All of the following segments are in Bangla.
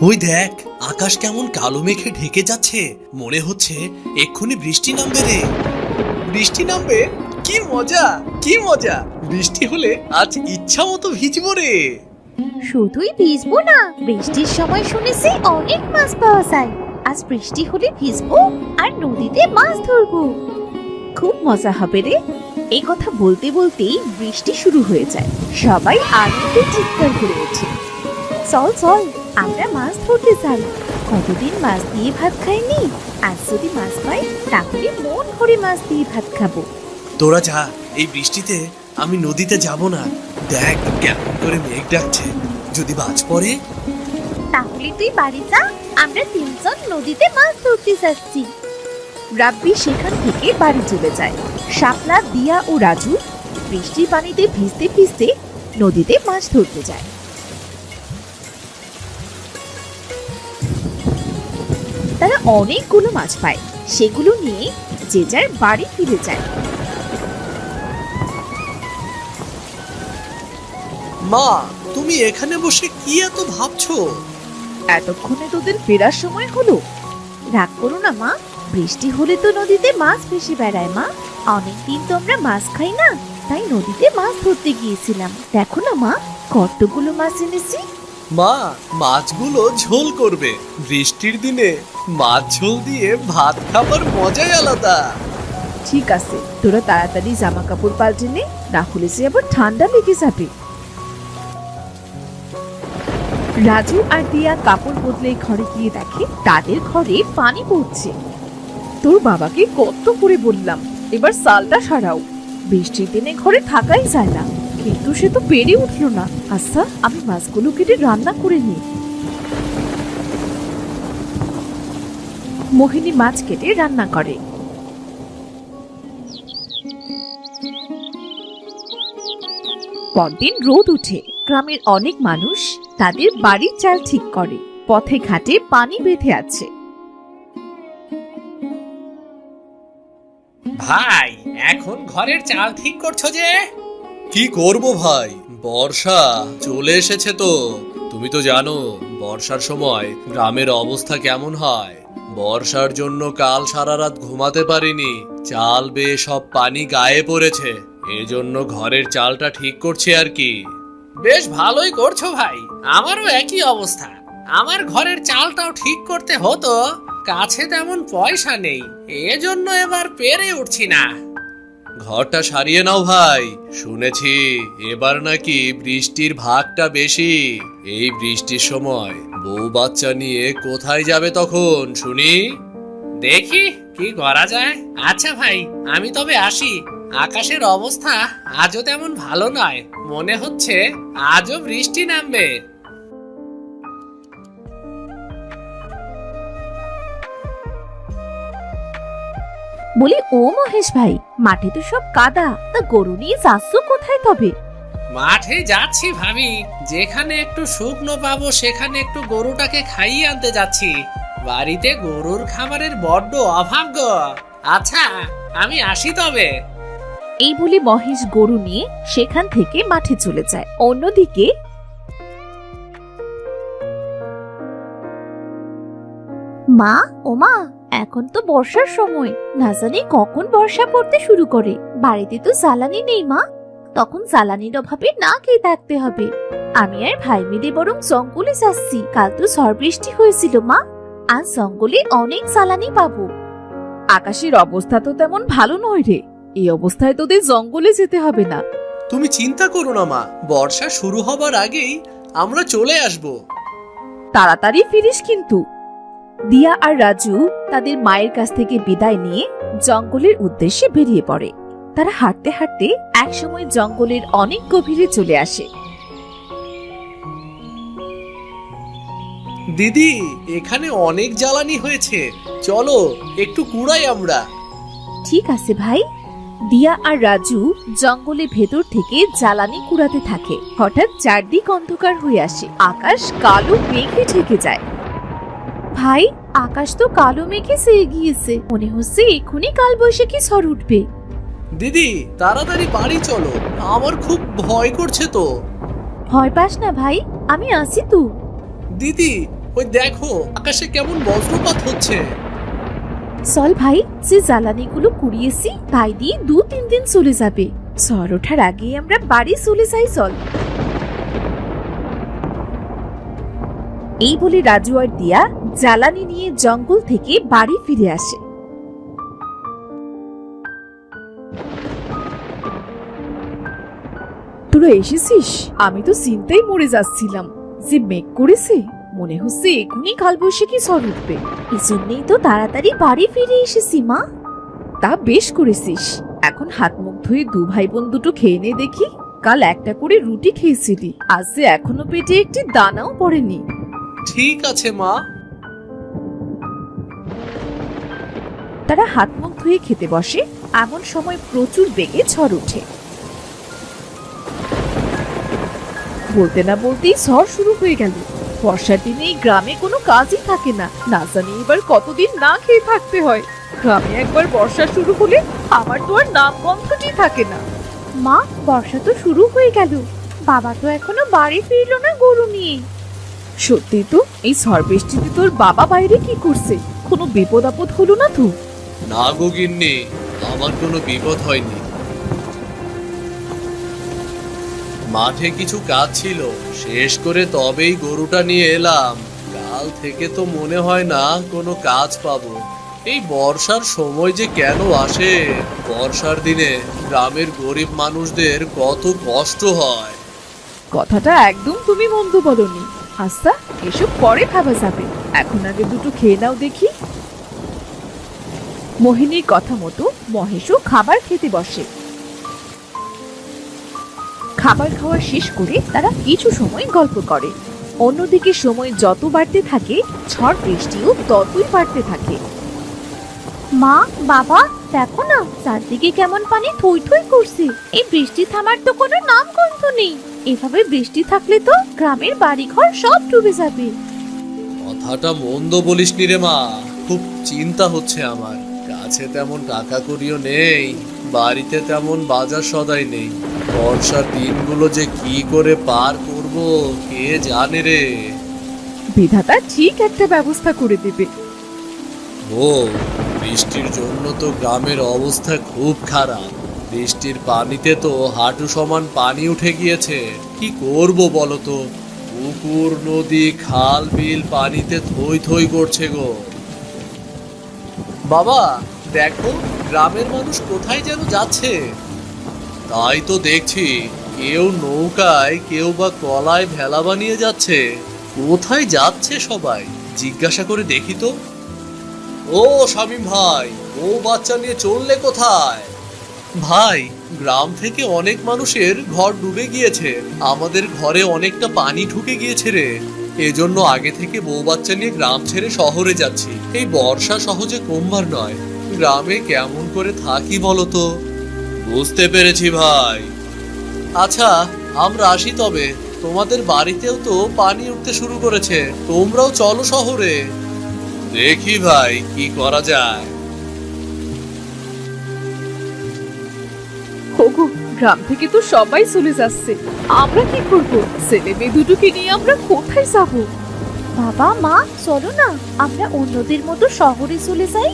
ওই দেখ, আকাশ কেমন কালো মেঘে ঢেকে যাচ্ছে, মনে হচ্ছে এক্ষুনি বৃষ্টি নামবে রে। বৃষ্টি নামবে? কি মজা, কি মজা! বৃষ্টি হলে আজ ইচ্ছা মতো ভিজবো রে। শুধুই ভিজবো না, বৃষ্টির সময় শুনেছি অনেক মাছ পাওয়া যায়। আজ বৃষ্টি হলে ভিজবো আর নদীতে মাছ ধরবো। খুব মজা হবে রে। এই কথা বলতে বলতেই বৃষ্টি শুরু হয়ে যায়। সবাই আনন্দে চিৎকার করে ওঠে। চল চল, আমরা মাছ ধরতে যাই। কতদিন মাছ দিয়ে ভাত খাইনি, আজ যদি মাছ পাই তাহলে মন ভরে মাছ দিয়ে ভাত খাবো। তোরা যা, এই বৃষ্টিতে আমি নদীতে যাব না। দেখ কেমন করে মেঘ ডাকছে, যদি বাজ পড়ে। তাহলে তুই বাড়ি যা, আমরা তিনজন নদীতে মাছ ধরতে যাচ্ছি। রাব্বি সেখান থেকে বাড়ি চলে যায়। শাপলা, দিয়া ও রাজু বৃষ্টির পানিতে ভিজতে ভিজতে নদীতে মাছ ধরতে যায়। তারা অনেকগুলো মাছ পায়, সেগুলো নিয়ে যে যার বাড়ি ফিরে যায়। মা, তুমি এখানে বসে কি এত ভাবছো? এতক্ষণে তোদের ফেরার সময় হলো। রাগ করো না মা, বৃষ্টি হলে তো নদীতে মাছ ভেসে বেড়ায় মা। অনেকদিন তো আমরা মাছ খাই না, তাই নদীতে মাছ ধরতে গিয়েছিলাম। দেখো না মা, কতগুলো মাছ এনেছি। মা, মাছগুলো ঝোল করবে। বৃষ্টির দিনে মাছ ঝোল দিয়ে ভাত খাবার মজাই আলাদা। ঠিক আছে, তোরা তাড়াতাড়ি জামা কাপড় পাল্টে নে, না হলে যে আবার ঠান্ডা লেগে যাবে। রাজু আর দিয়া কাপড় বদলে ঘরে গিয়ে দেখে তাদের ঘরে পানি পড়ছে। তোর বাবাকে কত করে বললাম এবার সালটা সারাও, বৃষ্টির দিনে ঘরে থাকাই যায় না, কিন্তু সে তো পেরে উঠলো না। আচ্ছা, আমি মাছগুলো কেটে রান্না করে নিই। মোহিনী মাছ কেটে রান্না করে। পরদিন রোদ উঠে, গ্রামের অনেক মানুষ তাদের বাড়ির চাল ঠিক করে। পথে ঘাটে পানি বেঁধে আছে। ভাই, এখন ঘরের চাল ঠিক করছো যে? কি করব ভাই, বর্ষা চলে এসেছে তো। তুমি তো জানো বর্ষার সময় গ্রামের অবস্থা কেমন হয়। বর্ষার জন্য কাল সারা রাত ঘুমাতে পারিনি, চাল বেয়ে সব পানি গায়ে পড়েছে। এজন্য ঘরের চালটা ঠিক করছি আর কি। বেশ ভালোই করছো ভাই, আমারও একই অবস্থা। আমার ঘরের চালটাও ঠিক করতে হতো, কাছে তেমন পয়সা নেই, এজন্য এবার পেরে উঠছি না। ঘরটা সারিয়ে নাও ভাই, শুনেছি এবার নাকি বৃষ্টির ভাগটা বেশি। এই বৃষ্টির সময় বউ বাচ্চা নিয়ে কোথায় যাবে তখন শুনি? দেখি কি করা যায়। আচ্ছা ভাই, আমি তবে আসি। আকাশের অবস্থা আজও তেমন ভালো নয়, মনে হচ্ছে আজও বৃষ্টি নামবে। বলি, ও মহেশ ভাই, মাঠে তো সব কাদা, তা গরু নিয়ে যাচ্ছ কোথায় তবে? মাঠে যাচ্ছি ভাবি, যেখানে একটু শুকনো পাবো সেখানে একটু গরুটাকে খাইয়ে আনতে যাচ্ছি। বাড়িতে গরুর খাবারের বড্ড অভাব গো। আচ্ছা, আমি আসি তবে। এই বলে মহেশ গরু নিয়ে সেখান থেকে মাঠে চলে যায়। অন্যদিকে মা, ও মা, এখন তো বর্ষার সময়, না জানি কখন বর্ষা পড়তে শুরু করে। বাড়িতে তো জ্বালানি নেই মা, তখন জ্বালানির অভাবে না খেয়ে থাকতে হবে। আমি আর ভাই মিলে বরং জঙ্গলে যাচ্ছি। কাল তো ঝড় বৃষ্টি হয়েছিল মা, আজ জঙ্গলে অনেক জ্বালানি পাবো। আকাশের অবস্থা তো তেমন ভালো নয় রে, এই অবস্থায় তোদের জঙ্গলে যেতে হবে না। তুমি চিন্তা করো না মা, বর্ষা শুরু হবার আগেই আমরা চলে আসব। তাড়াতাড়ি ফিরিস কিন্তু। দিয়া আর রাজু তাদের মায়ের কাছ থেকে বিদায় নিয়ে জঙ্গলের উদ্দেশ্যে বেরিয়ে পড়ে। তারা হাঁটতে হাঁটতে একসময় জঙ্গলের অনেক গভীরে চলে আসে। দিদি, এখানে অনেক জ্বালানি হয়েছে, চলো একটু কুড়াই আমরা। ঠিক আছে ভাই। দিয়া আর রাজু জঙ্গলের ভেতর থেকে জ্বালানি কুড়াতে থাকে। হঠাৎ চারদিক অন্ধকার হয়ে আসে, আকাশ কালো মেঘে ঢেকে যায়। ভাই, আকাশ তো কালো মেঘে ছেয়ে গিয়েছে, মনে হচ্ছে এক্ষুনি কালবৈশাখী ঝড় উঠবে। দিদি তাড়াতাড়ি বাড়ি চলো, আমার খুব ভয় করছে তো। ভয় পাস না ভাই, আমি আছি তো। দিদি ওই দেখো আকাশে কেমন বজ্রপাত হচ্ছে। চল ভাই, যে জ্বালানিগুলো কুড়িয়েছি তাই দিয়ে 2-3 দিন চলে যাবে। ঝড় ওঠার আগে আমরা বাড়ি চলে যাই, চল। এই বলে রাজু আর দিয়া জ্বালানি নিয়ে জঙ্গল থেকে বাড়ি ফিরে আসে। তোরা এসেছিস? আমি তো চিন্তায় মরে যাচ্ছিলাম, যে মেঘ করেছে, মনে হচ্ছে এখনই কালবৈশাখী ঝড় উঠবে। এজন্যই তো তাড়াতাড়ি বাড়ি ফিরে এসেছি মা। তা বেশ করেছিস। এখন হাত মুখ ধুয়ে 2 ভাই বোন দুটো খেয়ে নে দেখি। কাল একটা করে রুটি খেয়েছিলি, আজ যে এখনো পেটে একটি দানাও পড়েনি। ঠিক আছে মা। তারা হাত মুখ ধুয়ে খেতে বসে। এমন সময় প্রচুর বেগে ঝড় ওঠে। বলতে না বলতেই ঝড় শুরু হয়ে গেল। বর্ষার দিনে এই গ্রামে কোনো কাজই থাকে না, না জানি এবার কতদিন না খেয়ে থাকতে হয়। গ্রামে একবার বর্ষা শুরু হলে আমার তো আর নাম গন্ধটি থাকে না। মা, বর্ষা তো শুরু হয়ে গেল, বাবা তো এখনো বাড়ি ফিরলো না গরু নিয়ে। সত্যি তো, এই ঝড় বৃষ্টিতে তোর বাবা বাইরে কি করছে? কোনো বিপদ আপদ হলো না তো? না গো গিন্নি, আমার কোনো বিপদ হয়নি। মাঠে কিছু কাজ ছিল, শেষ করে তবেই গরুটা নিয়ে এলাম। কাল থেকে তো মনে হয় না কোনো কাজ পাবো। এই বর্ষার সময় যে কেন আসে? বর্ষার দিনে গ্রামের গরিব মানুষদের কত কষ্ট হয়। কথাটা একদম তুমি মন্দ বলনি। আচ্ছা, এসব পরে খাওয়া যাবে, এখন আগে দুটো খেয়ে নাও দেখি। মোহিনীর কথা মতো মহেশও খাবার খেতে বসে। খাবার খাওয়া শেষ করে তারা কিছু সময় গল্প করে। অন্যদিকে সময় যত বাড়তে থাকে, ঝড় বৃষ্টিও ততই বাড়তে থাকে। মা, বাবা, দেখো না চারদিকে কেমন পানি থই থই করছে। এই বৃষ্টি থামার তো কোনো নাম গন্ধ নেই। এভাবে বৃষ্টি থাকলে তো গ্রামের বাড়িঘর সব ডুবে যাবে। কথাটা মন্দ বলিসনি রে মা, খুব চিন্তা হচ্ছে আমার। কাছে তেমন টাকা কড়িও নেই, বাড়িতে তেমন বাজার সদাই নেই। বর্ষার দিনগুলো যে কি করে পার করব কে জানে রে। বিধাতা ঠিক একটা ব্যবস্থা করে দেবে। ও, বৃষ্টির জন্য তো গ্রামের অবস্থা খুব খারাপ। বৃষ্টির পানিতে তো হাঁটু সমান পানি উঠে গিয়েছে। কি করব বলো তো? পুকুর, নদী, খাল, বিল পানিতে থই থই করছে গো। বাবা, দেখো গ্রামের মানুষ কোথায় যেন যাচ্ছে। তাই তো দেখছি, কেউ নৌকায়, কেউ বা কলায় ভেলা বানিয়ে যাচ্ছে। কোথায় যাচ্ছে সবাই জিজ্ঞাসা করে দেখি তো। ও শামীম ভাই, ও বাচ্চা নিয়ে চললে কোথায়? ভাই, গ্রাম থেকে অনেক মানুষের ঘর ডুবে গিয়েছে। আমাদের ঘরে অনেকটা পানি ঢুকে গিয়েছে রে। এজন্য আগে থেকে বউ বাচ্চা নিয়ে গ্রাম ছেড়ে শহরে যাচ্ছি। এই বর্ষা সহজে কমবার নয়। গ্রামে কেমন করে থাকি বলো তো? বুঝতে পেরেছি ভাই। আচ্ছা, আমরা আসি তবে। তোমাদের বাড়িতেও তো পানি উঠতে শুরু করেছে, তোমরাও চলো শহরে। দেখি ভাই কি করা যায়। ওগো, গ্রাম থেকে তো সবাই চলে যাচ্ছে, আমরা কি করব? ছেলে মেয়ে দুটোকে নিয়ে আমরা কোথায় যাব? বাবা, মা, চলো না আমরা অন্যদের মতো শহরে চলে যাই।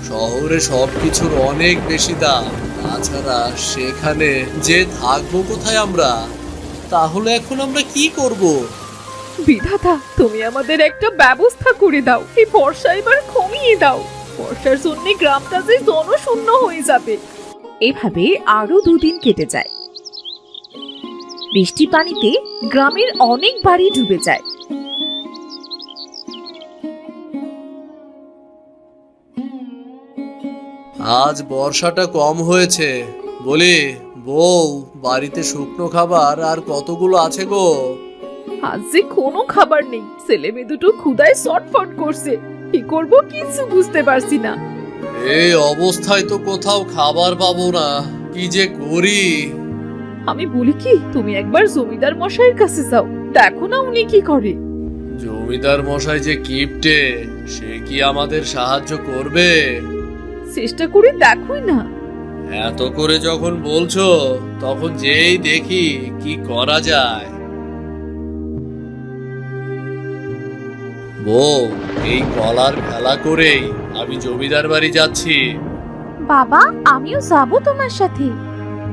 শহরে সবকিছুর অনেক বেশি দাম। তাছাড়া সেখানে যে থাকবো কোথায় আমরা? তাহলে এখন আমরা কি করব? বিধাতা, তুমি আমাদের একটা ব্যবস্থা করে দাও। এই বর্ষা এবার কমিয়ে দাও। বর্ষার জন্য গ্রামটা যে জনশূন্য হয়ে যাবে। এভাবে আরো 2 দিন কেটে যায়। বৃষ্টি পানিতে গ্রামের অনেক বাড়ি ডুবে যায়। আজ বর্ষাটা কম হয়েছে। বলি বউ, বাড়িতে শুকনো খাবার আর কতগুলো আছে গো? আজ যে কোনো খাবার নেই, ছেলে মেয়ে দুটো ক্ষুধায় ছটফট করছে। কি করব কিছু বুঝতে পারছি না। এই অবস্থায় তো কোথাও খাবার পাবো না, কি যে করি। আমি বলি কি, তুমি একবার জমিদার মশাইয়ের কাছে যাও, দেখো না উনি কি করে। জমিদার মশাই যে কিপটে, সে কি আমাদের সাহায্য করবে? চেষ্টা করে দেখোই না। এত করে যখন বলছো, তখন যেই দেখি কি করা যায়। বউ, এই কলার খেলা করেই আমি জমিদার বাড়ি যাচ্ছি। বাবা আমিও যাবো তোমার সাথে।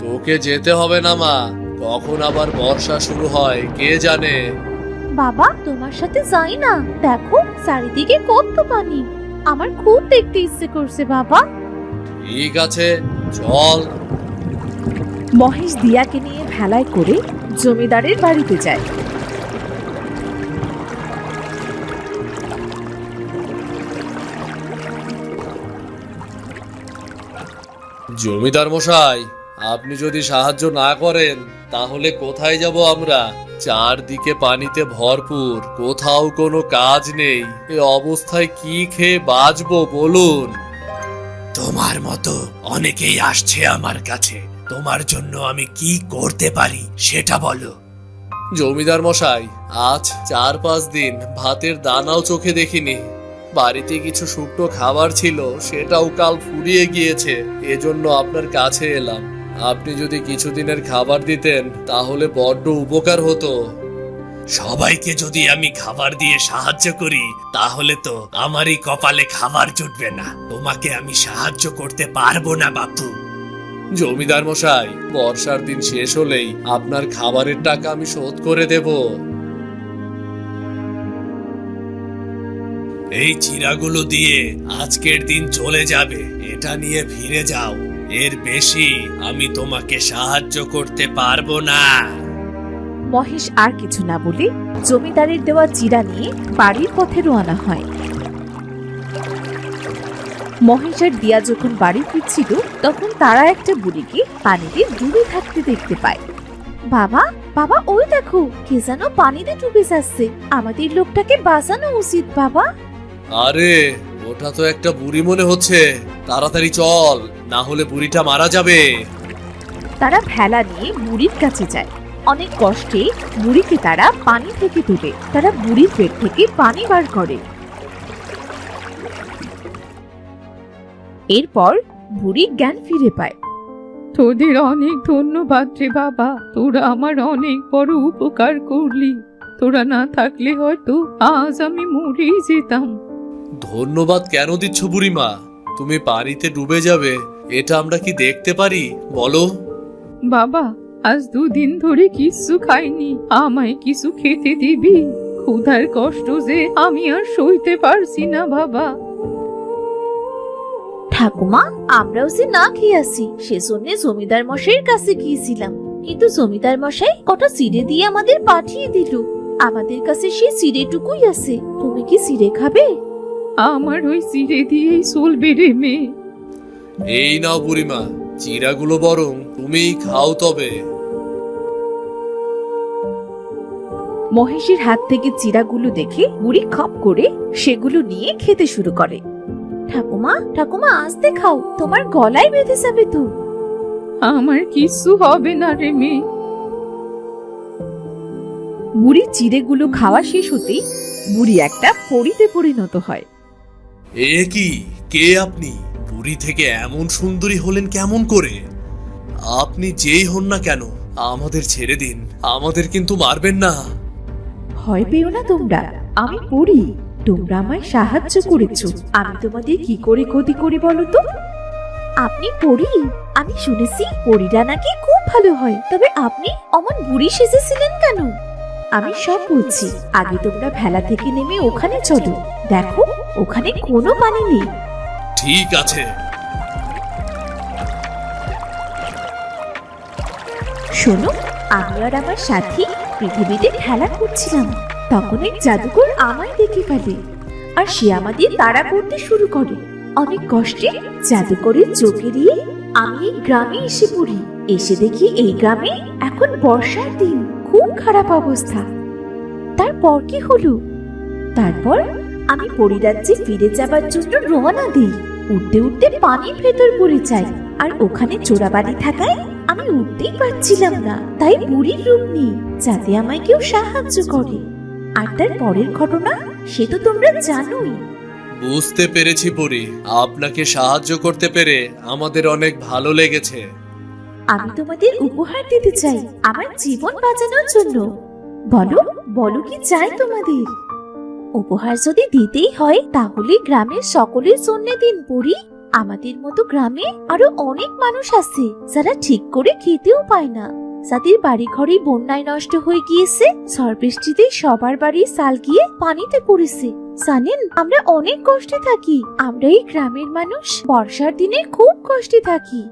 তোকে যেতে হবে না মা, কখন আবার বর্ষা শুরু হয় কে জানে। বাবা তোমার সাথে যাই না, দেখো চারিদিকে কত পানি, আমার খুব দেখতে ইচ্ছে করছে বাবা। ঠিক আছে, চল। মহেশ দিয়াকে নিয়ে ভেলায় করে জমিদারের বাড়িতে যায়। জমিদার মশাই, আপনি যদি সাহায্য না করেন তাহলে কোথায় যাব আমরা? চারদিকে পানিতে ভরপুর, কোথাও কোনো কাজ নেই। এ অবস্থায় কি খেয়ে বাঁচবো বলুন? তোমার মতো অনেকেই আসছে আমার কাছে, তোমার জন্য আমি কি করতে পারি সেটা বলো। জমিদার মশাই, আজ 4-5 দিন ভাতের দানাও চোখে দেখিনি। বাড়িতে কিছু শুকনো খাবার ছিল, সেটাও কাল ফুরিয়ে গিয়েছে। এজন্য আপনার কাছে এলাম। আপনি যদি কিছুদিনের খাবার দিতেন তাহলে বড্ড উপকার হতো। সবাইকে যদি আমি খাবার দিয়ে সাহায্য করি তাহলে তো আমারই কপালে খাবার জুটবে না। তোমাকে আমি সাহায্য করতে পারবো না বাপু। জমিদার মশাই, বর্ষার দিন শেষ হলেই আপনার খাবারের টাকা আমি শোধ করে দেব। এই চিরাগুলো দিয়ে আজকের দিন চলে যাবে, এটা নিয়ে ফিরে যাও। এর বেশি আমি তোমাকে সাহায্য করতে পারবো না। মহেশ আর কিছু না বলে জমিদারের দেওয়া চিরা নিয়ে বাড়ির পথে রওনা হয়। মহেশ আর দিয়া যখন বাড়ি ফিরছিল তখন তারা একটা বুড়িকে পানিতে ডুবে থাকতে দেখতে পায়। বাবা বাবা ওই দেখো, কে যেন পানিতে ডুবে যাচ্ছে, আমাদের লোকটাকে বাঁচানো উচিত বাবা। আরে, ওটা তো একটা বুড়ি মনে হচ্ছে। তাড়াতাড়ি চল, না হলে বুড়িটা মারা যাবে। তারা ভেলা নিয়ে বুড়ির কাছে যায়। অনেক কষ্টে বুড়িকে তারা পানি থেকে তুলে তারা বুড়ির পেট থেকে পানি বার করে। এরপর বুড়ি জ্ঞান ফিরে পায়। তোদের অনেক ধন্যবাদ রে বাবা, তোরা আমার অনেক বড় উপকার করলি। তোরা না থাকলে হয়তো আজ আমি মরেই যেতাম। ধন্যবাদ কেন দিচ্ছ বুড়িমা? তুমি পানিতে ডুবে যাবে এটা আমরা কি দেখতে পারি বলো? বাবা আজ 2 দিন ধরে কিছু খাইনি, আমায় কিছু খেতে দিবি? ক্ষুধার কষ্ট যে আমি আর সইতে পারছি না বাবা। ঠাকুমা আমরাও যে না খেয়ে আসি, সেজন্য জমিদার মশাইয়ের কাছে গিয়েছিলাম, কিন্তু জমিদার মশাই কটা চিড়ে দিয়ে আমাদের পাঠিয়ে দিল। আমাদের কাছে সেই চিড়েটুকুই আছে, তুমি কি চিড়ে খাবে? আমার ওই চিড়ে দিয়েই চলবে রে মেয়ে। এই নাও বুড়িমা, চিরাগুলো বরং তুমিই খাও তবে। মহেশের হাত থেকে চিড়াগুলো দেখে বুড়ি খপ করে সেগুলো নিয়ে খেতে শুরু করে। ঠাকুমা ঠাকুমা আস্তে খাও, তোমার গলায় বেঁধে যাবে তো। আমার কিছু হবে না রে মেয়ে। বুড়ি চিড়েগুলো খাওয়া শেষ হতেই বুড়ি একটা পরীতে পরিণত হয়। এ কি, কে আপনি? পুরী থেকে এমন সুন্দরী হলেন কেমন করে? আপনি যেই হন না কেন আমাদের ছেড়ে দিন, আমাদের কিন্তু মারবেন না। ভয় পেও না তোমরা, আমি পড়ি। তোমরা আমায় সাহায্য করেছো, আমি তোমাদের কি করে ক্ষতি করি বলো তো? আপনি পড়ি? আমি শুনেছি পরীরা নাকি খুব ভালো হয়, তবে আপনি অমন বুড়ি সেজেছিলেন কেন? আমি সব বলছি, আগে তোমরা ভেলা থেকে নেমে ওখানে চলো, দেখো ওখানে কোনো পানি নেই। ঠিক আছে। শোনো, আমি আর আমার সাথী পৃথিবীতে খেলা করছিলাম, তখন এক জাদুকর আমায় দেখে ফেলে আর সে আমাদের তাড়া করতে শুরু করে। অনেক কষ্টে জাদুকরের চোখে দিয়ে আমি এই গ্রামে এসে পড়ি। এসে দেখি এই গ্রামে এখন বর্ষার দিন, খুব খারাপ অবস্থা। তারপর কি হলো? তারপর আমি পরিরাজ্যে ফিরে যাবার জন্য রওনা দিই। উঠতে উঠতে পানির ভেতর পড়ে যাই, আর ওখানে চোরাবাড়ি থাকায় আমি উঠতেই পারছিলাম না। তাই বুড়ির রূপ নিই, যাতে আমায় কেউ সাহায্য করে। আর তার পরের ঘটনা সে তো তোমরা জানোই। বুঝতে পেরেছি বুড়ি, আপনাকে সাহায্য করতে পেরে আমাদের অনেক ভালো লেগেছে। আমি তোমাদের উপহার দিতে চাই আমার জীবন বাঁচানোর জন্য। বলো বলো কি চাই তোমাদের? উপহার যদি দিতেই হয় তাহলে গ্রামের সকলের জন্য দিন পরি। আমাদের মতো গ্রামে আরো অনেক মানুষ আছে যারা ঠিক করে খেতেও পায় না, যাদের বাড়ি ঘরে বন্যায় নষ্ট হয়ে গিয়েছে, ঝড় বৃষ্টিতে সবার বাড়ির চাল গিয়ে পানিতে পড়েছে। জানেন, আমরা অনেক কষ্টে থাকি। আমরা এই গ্রামের মানুষ বর্ষার দিনে খুব কষ্টে থাকি।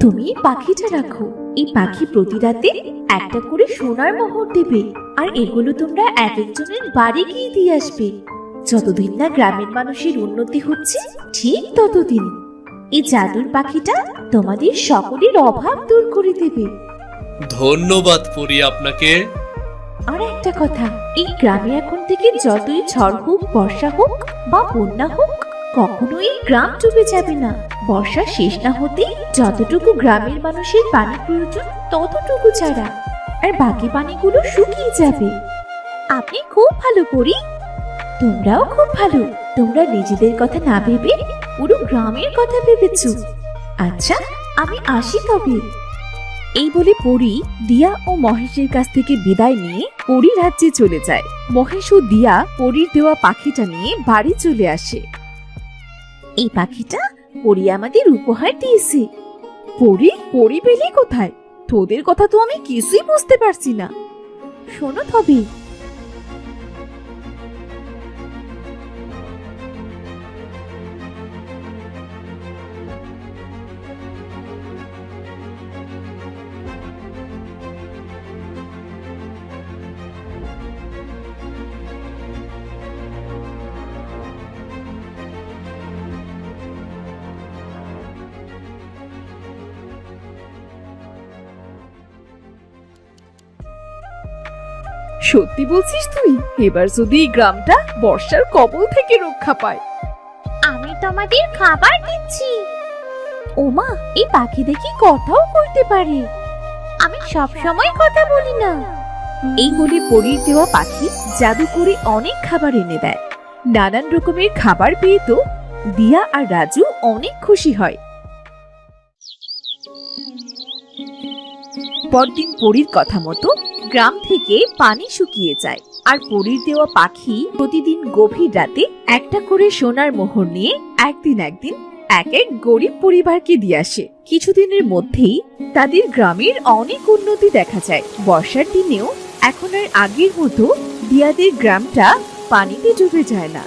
তুমি এই পাখিটা রাখো। এই পাখি প্রতি রাতে একটা করে সোনার মোহর দেবে, আর এগুলো তোমরা এক একজনের বাড়ি গিয়ে দিয়ে আসবে। যতদিন না গ্রামের মানুষের উন্নতি হচ্ছে ঠিক ততদিন এই জাদুর পাখিটা তোমাদের সকলের অভাব দূর করে দেবে। ধন্যবাদ পরি আপনাকে। আর একটা কথা, এই গ্রামে এখন থেকে যতই ঝড় হোক, বর্ষা হোক বা বন্যা হোক, কখনো এই গ্রাম ডুবে যাবে না। বর্ষা শেষ না হতে যতটুকু গ্রামের মানুষের পানি প্রয়োজন ততটুকু ছাড়া, আর বাকি পানিগুলো শুকিয়ে যাবে। আপনি খুব ভালো পরি। তোমরাও খুব ভালো। তোমরা নিজেদের কথা না ভেবে পুরো গ্রামের কথা ভেবেছো। আচ্ছা, আমি আসি তবে। এই বলে পরী দিয়া ও মহেশের কাছ থেকে বিদায় নিয়ে পরী রাজ্যে চলে যায়। মহেশ ও দিয়া পরীর দেওয়া পাখিটা নিয়ে বাড়ি চলে আসে। এই পাখিটা পরি আমাদের উপহার দিয়েছে। পরী পেলি কোথায়? তোদের কথা তো আমি কিছুই বুঝতে পারছি না। শোনো তবে। সত্যি বলছিস তুই? এবার যদি এই গ্রামটা বর্ষার কবল থেকে রক্ষা পায়। আমি তোমাদের খাবার দিচ্ছি। ওমা, এই পাখি দেখি কথাও বলতে পারে। আমি সব সময় কথা বলি না। এই বলে পরীর দেওয়া পাখি জাদু করে অনেক খাবার এনে দেয়। নানান রকমের খাবার পেয়ে তো দিয়া আর রাজু অনেক খুশি হয়। পরদিন পরীর কথা মতো গ্রাম থেকে পানি শুকিয়ে যায়, আর পরীর দেওয়া পাখি প্রতিদিন গভীর রাতে একটা করে সোনার মোহর নিয়ে একদিন এক এক গরিব পরিবারকে দিয়ে আসে। কিছুদিনের মধ্যেই তাদের গ্রামের অনেক উন্নতি দেখা যায়। বর্ষার দিনেও এখন আর আগের মতো দিয়াদের গ্রামটা পানিতে ডুবে যায় না।